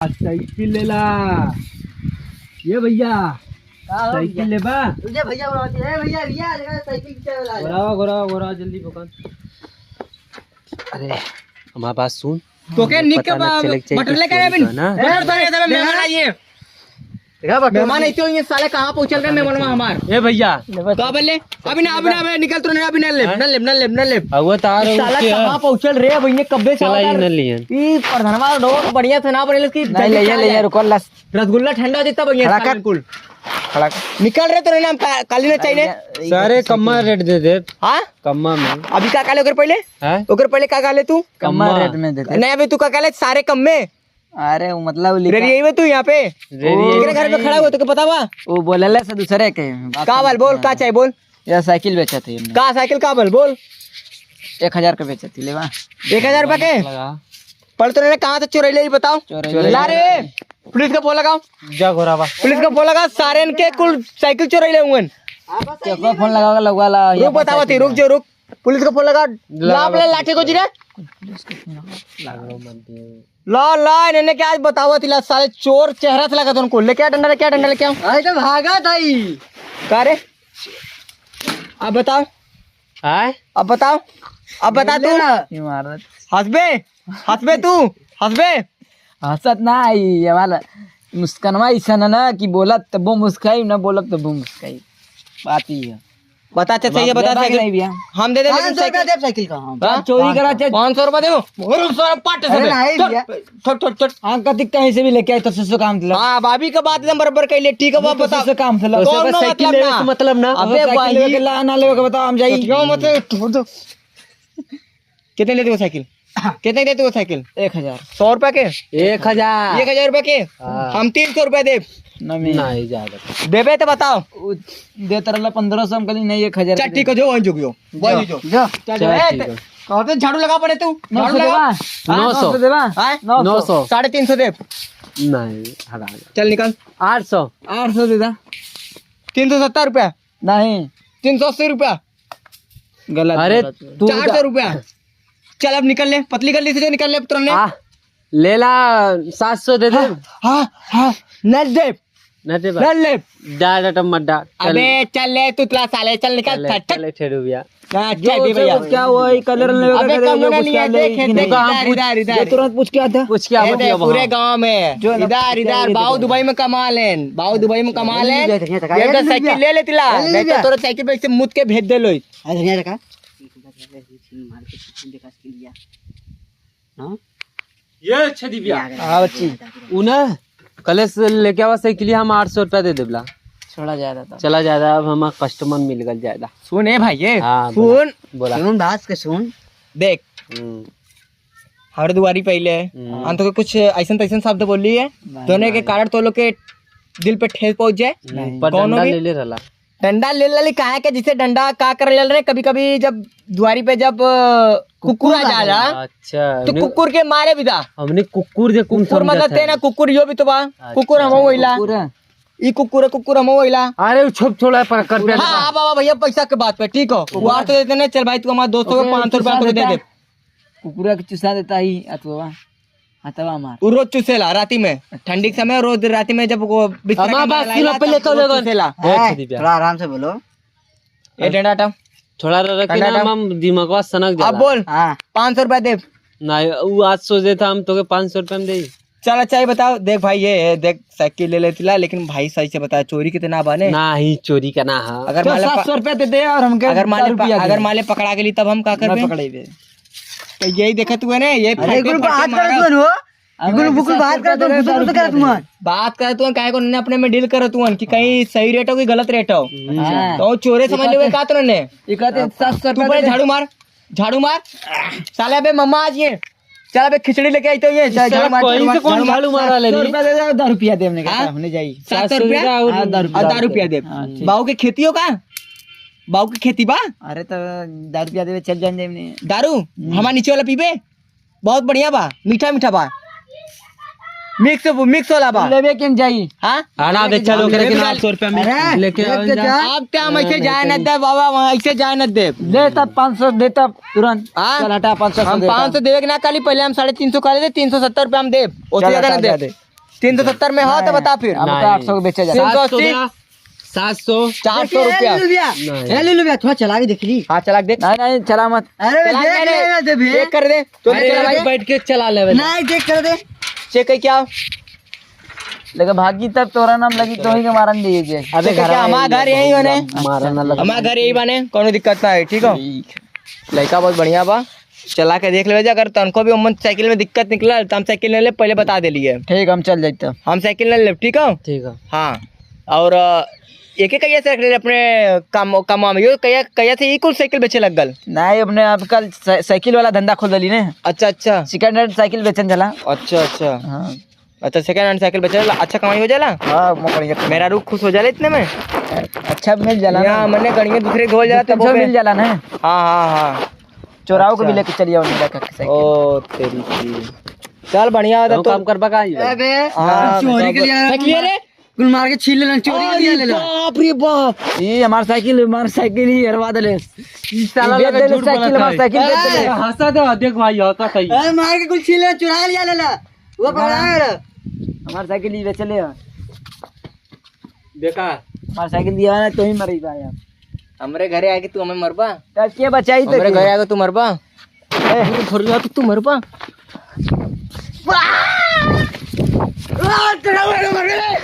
Cycle ले ला। ये भैया साइकिल ले बा। तुझे भैया बुलाती है। भैया भैया साइकिल चला। गोरा जल्दी पकड़। अरे हमारे पास सुन तो क्या निक के बटन लेकर आए बिन बटन तो ये मेहमान आइए। मेहमान ऐसे होंगे साले कहां पहुंचल गए मेहमान हमार। ए भैया तो बोले अभी ना निकल तो नहीं। अभी न ले वो तार साला कहां पहुंचल रे भैया कब्बे से चला ही न लियन ई प्रधानवा रोड बढ़िया से ना बनेल की ले रुको रसगुल्ला ठंडा देता भैया बिल्कुल खड़ा निकल रहे तो हम काली ना चाहिए सारे कम्मा रेट दे दे। हां कम्मा में अभी का काले ओकर पहले का काले तू कम्मा रेट में देते नहीं अभी तू का काले सारे कम में। अरे वो मतलब रेडी में तू यहाँ पे तेरे घर पे खड़ा हुआ तो क्या पता हुआ वो बोले से दूसरे के का बोल का चाहिए बोल यार साइकिल बेचा थी का साइकिल का बोल 1000 का बेचा थी ले 1000 रुपए के पढ़ तो कहाँ से चोरी ले बताओ। ला रे पुलिस का फोन लगाओ जा घोरावा पुलिस का फोन लगा सारे इनके कुल साइकिल चोरी ले हुए फोन लगवा ला रुक बताओ रुक पुलिस का फोन लगा ला अपने लाठी को जीरे ला इन्हें क्या बताओ तिला साले चोर चेहरा से लगा उनको ले क्या डंडा लेके आओ। अरे तो भागा था ही का रे अब बताओ अब बता तू इमारत हंसबे तू हंसबे हंसत ना ये वाला मुस्कानवा ऐसा ना कि बोलत तब वो मुस्काई ना बोलत तब वो मुस्काई बात ही है। बता अच्छा सही बता नहीं भैया हम दे देंगे साइकिल का हम चोरी करा 500 रुपए दे छोट हाँ कति कहीं से भी लेके आए तो ससुर काम था। हाँ भाभी का बात एकदम बराबर कर ले ठीक है वो बता ससुर काम था साइकिल ले तो मतलब ना अबे भाई ना ले के बताओ हम जाइए क्यों मतलब कितने लेते हो साइकिल कितने देते हो साइकिल 1000 100 रुपए के 1000 रुपए के हम 300 रुपए दे नहीं ज्यादा देबे तो बताओ देता रहा 1500 हम कली नहीं 1000 चल ठीक है जो वहीं जो कहते झाड़ू लगा पड़े तू झाड़ू लगा 900 देवा 900 350 दे नहीं हरा चल निकल 800 देता 370 रुपया नहीं 380 रुपया गलत अरे तू 400 रुपया चल अब निकल ले पतली गली से जो निकल ले तुरंत ले ला 700 दे दे। हाँ नल दे नल ले डाटा टमाटा अबे चल ले तू तला साले चल निकल चले ठेरू भैया अच्छा दे भैया क्या हुआ कलर अबे कम ना लिया देख इधर तुरंत पूछ के आता पूछ के पूरे गांव में इधर बाऊ दुबई में कमा लेन ये तो साइकिल ले ले तिला नहीं तो तोरा साइकिल पे से मुद के भेज दे लो ये अच्छा दिव्या हां बच्ची उना कल से लेके आवा साइकिल हम 800 रुपया दे देबला छोड़ा जाएगा था चला जाएगा अब हम कस्टमर मिल गल जाएगा। सुन ए भाई ये हाँ, सुन बोला सुन बात के सुन देख हर दुआरी पहले हम तो कुछ ऐसा तैसन शब्द बोल रही है दोनों के कारण तो लोग के दिल पे ठेस पहुंच जाए कौन ले ले रहा डंडा ले ले कहा के जिसे डंडा का कर ले रहे कभी कभी जब दुआरी पे जब कुकुर आ जा रहा अच्छा तो कुकुर के मारे भी था हमने कुकुर दे कुकुर मतलब ते ना कुकुर यो भी तो बा कुकुर हम होइला ई कुकुर हम होइला। अरे छोप छोड़ा पर कर पे हां बाबा भैया पैसा के बात पे ठीक हो वो तो देते ना चल भाई तू हमारे दोस्तों को 500 रुपया तो दे दे कुकुरा के चुसा देता ही अथवा हतवा मार वो रोज चुसेला राती में ठंडी के समय रोज राती में जब वो हमारा बात सुनो पहले तो थोड़ा आराम से बोलो ये डंडा थोड़ा रखे ना हम दिमागवा सनक जाला। अब बोल 500 रुपया दे नहीं वो 800 देता हम तो के 500 रुपया में दे चल अच्छा ही बताओ देख भाई ये है देख साइकिल ले लेती ला लेकिन भाई सही से बता चोरी कितना बने नहीं चोरी का ना है अगर 700 रुपया दे दे और हमके अगर माले पकड़ा गेली तब हम का करबे पकड़ेबे तो यही देखा तू है ना ये बात कर तू काहे को ने अपने में डील कर तू कि कहीं सही रेट हो कि गलत रेट हो तो चोरे समझ ले का तो ने ये कहते 700 तू पहले झाड़ू मार साले बे मम्मा आज ये चल बे खिचड़ी लेके आई तो ये झाड़ू मारा ले 100 रुपया दे 10 रुपया दे हमने कहा हमने जाई 700 रुपया और 10 रुपया दे बाऊ के खेती हो का बाऊ की खेती बा अरे तो 10 रुपया देवे चल जाएंगे हमने दारू हमारा नीचे वाला पीबे बहुत बढ़िया बा मीठा बा मिक्स वाला बा लेवे केम जाई हां आना दे चलो करे के 800 रुपया में लेके अब क्या हम ऐसे जाए न दे बाबा वहां ऐसे जाए न दे दे तब 500 दे तब तुरंत चल हटा 500 हम 500 देवे ना खाली पहले हम 350 का ले 370 रुपया हम दे उससे ज्यादा न दे 370 में हो तो बता फिर। हम तो 800 को बेचा जाता 380 700 400 रुपया। ले लो भैया थोड़ा चला के देख ली। हाँ चला के देख। नहीं नहीं चला मत अरे चला के दे, देख कर दे तो बैठ के चला ले नहीं देख कर दे चेक है क्या। लेकिन भागी तब तोरा नाम लगी तो ही के मारन दिए जे अबे क्या हमारा घर यही बने, मारन ना लगा हमारा घर यही बने, कोनो दिक्कत ना है। ठीक हो, लड़का बहुत बढ़िया बा, चला के देख ले। अगर तनको भी उमन साइकिल में दिक्कत निकला तो हम साइकिल ले ले, पहले बता दे लिए। ठीक हम चल जाते हम साइकिल ले ले। ठीक हो ठीक है। हाँ और एक एक कैसे रख ले अपने काम में। यो कैया से कुल साइकिल बेचे लग गल। नहीं अपने अब कल साइकिल वाला धंधा खोल दली ने। अच्छा अच्छा सेकंड हैंड साइकिल बेचन चला। अच्छा अच्छा हाँ अच्छा सेकंड हैंड साइकिल बेचे अच्छा कमाई हो जाला। हाँ बढ़िया मेरा रूख खुश हो जाला इतने में। अच्छा मिल जाला यहाँ मैंने गड़िया दूसरे धोल जाला तब तो मिल जाला ना। हाँ हाँ हाँ चोराव को भी लेके चलिए उन्हें रखा के साइकिल। ओ तेरी की चल बढ़िया होता तो काम कर बका अबे चोरी के लिए साइकिल रे कुल मार के छीन लेना चोरी के लिए ले लो। बाप रे बाप ये हमार साइकिल ही हरवा दले साला बेच देले साइकिल हमार साइकिल बेच देले। हंसा दे देख भाई हंसा सही अरे मार के कुल छीन ले चुरा लिया ले ला वो पकड़ा है हमार साइकिल ही बेच ले। देखा हमार साइकिल दिया ना तो ही मरी बा यार। हमरे घरे आके तू हमें मरबा। तब के बचाई तो हमरे घरे आके तू मरबा। घर में तू मरबा। तेरा मर गए